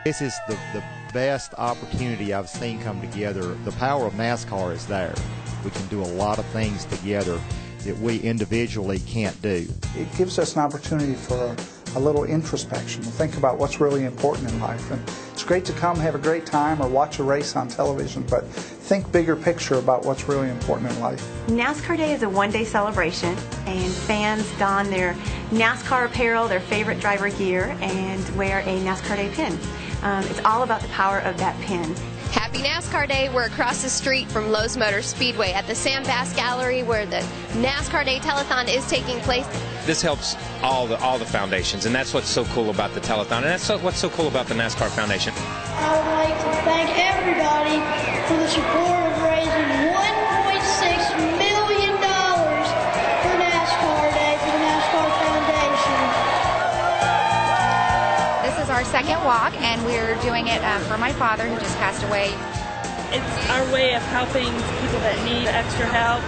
This is the best opportunity I've seen come together. The power of NASCAR is there. We can do a lot of things together that we individually can't do. It gives us an opportunity for a little introspection, to think about what's really important in life. And it's great to come have a great time or watch a race on television, but think bigger picture about what's really important in life. NASCAR Day is a one-day celebration, and fans don their NASCAR apparel, their favorite driver gear, and wear a NASCAR Day pin. It's all about the power of that pin. Happy NASCAR Day. We're across the street from Lowe's Motor Speedway at the Sam Bass Gallery where the NASCAR Day Telethon is taking place. This helps all the foundations, and that's what's so cool about the telethon, and that's what's so cool about the NASCAR Foundation. I would like to thank everybody for the support of raising $1.6 million for NASCAR Day for the NASCAR Foundation. This is our second walk, and we're doing it for my father who just passed away. It's our way of helping people that need extra help.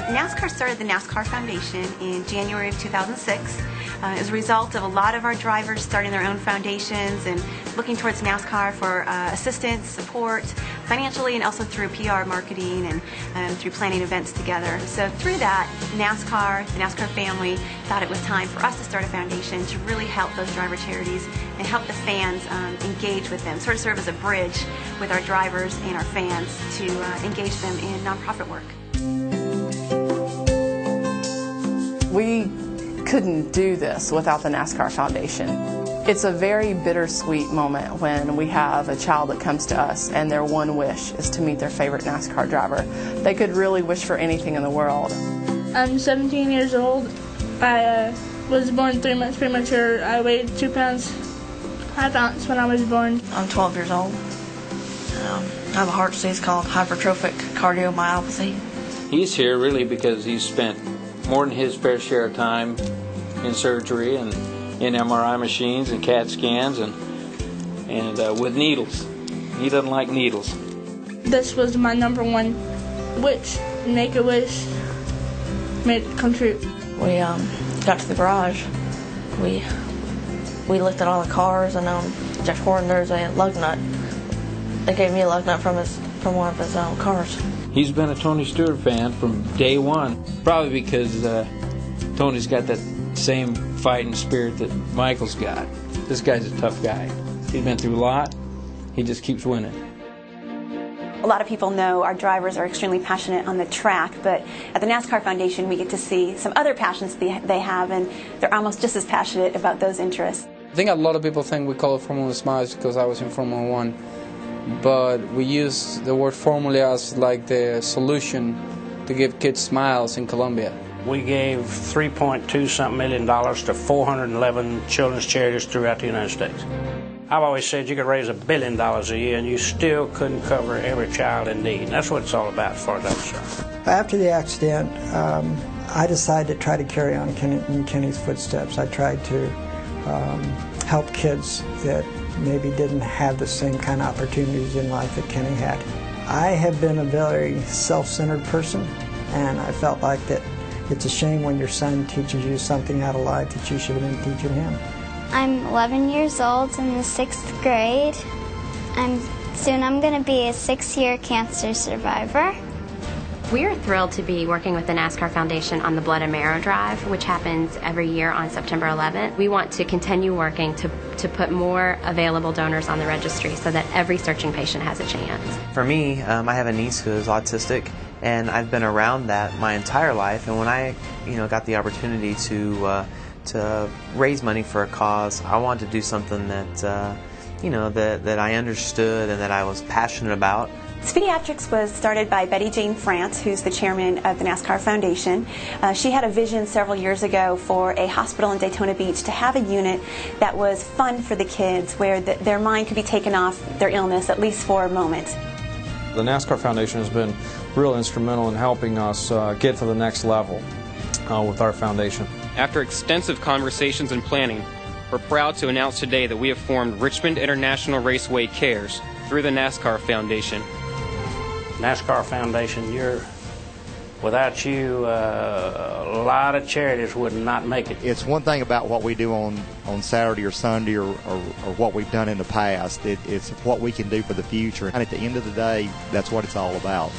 NASCAR started the NASCAR Foundation in January of 2006 as a result of a lot of our drivers starting their own foundations and looking towards NASCAR for assistance, support, financially, and also through PR marketing and through planning events together. So through that, NASCAR, the NASCAR family, thought it was time for us to start a foundation to really help those driver charities and help the fans engage with them, sort of serve as a bridge with our drivers and our fans to engage them in nonprofit work. We couldn't do this without the NASCAR Foundation. It's a very bittersweet moment when we have a child that comes to us and their one wish is to meet their favorite NASCAR driver. They could really wish for anything in the world. I'm 17 years old. I was born 3 months premature. I weighed 2 pounds, 5 ounces when I was born. I'm 12 years old. I have a heart disease called hypertrophic cardiomyopathy. He's here really because he's spent more than his fair share of time in surgery and in MRI machines and CAT scans and with needles. He doesn't like needles. This was my number one wish. Make a wish, made it come true. We got to the garage. We looked at all the cars, and Jeff Horn, there's a lug nut. They gave me a lug nut from one of his cars. He's been a Tony Stewart fan from day one, probably because Tony's got that same fighting spirit that Michael's got. This guy's a tough guy. He's been through a lot. He just keeps winning. A lot of people know our drivers are extremely passionate on the track, but at the NASCAR Foundation we get to see some other passions they have, and they're almost just as passionate about those interests. I think a lot of people think we call it Formula Smiles because I was in Formula One. But we use the word formula as like the solution to give kids smiles in Colombia. We gave $3.2 million to 411 children's charities throughout the United States. I've always said you could raise $1 billion a year and you still couldn't cover every child in need. And that's what it's all about as far as I'm concerned. After the accident, I decided to try to carry on in Kenny's footsteps. I tried to help kids that maybe didn't have the same kind of opportunities in life that Kenny had. I have been a very self-centered person, and I felt like that it's a shame when your son teaches you something out of life that you should have been teaching him. I'm 11 years old in the 6th grade. Soon I'm going to be a 6-year cancer survivor. We are thrilled to be working with the NASCAR Foundation on the Blood and Marrow Drive, which happens every year on September 11th. We want to continue working to put more available donors on the registry so that every searching patient has a chance. For me, I have a niece who is autistic, and I've been around that my entire life. And when I, got the opportunity to raise money for a cause, I wanted to do something that, that I understood and that I was passionate about. Speediatrics was started by Betty Jane France, who's the chairman of the NASCAR Foundation. She had a vision several years ago for a hospital in Daytona Beach to have a unit that was fun for the kids, where their mind could be taken off their illness, at least for a moment. The NASCAR Foundation has been real instrumental in helping us get to the next level with our foundation. After extensive conversations and planning, we're proud to announce today that we have formed Richmond International Raceway Cares through the NASCAR Foundation. NASCAR Foundation, you're Without you, a lot of charities would not make it. It's one thing about what we do on Saturday or Sunday or what we've done in the past. It's what we can do for the future. And at the end of the day, that's what it's all about.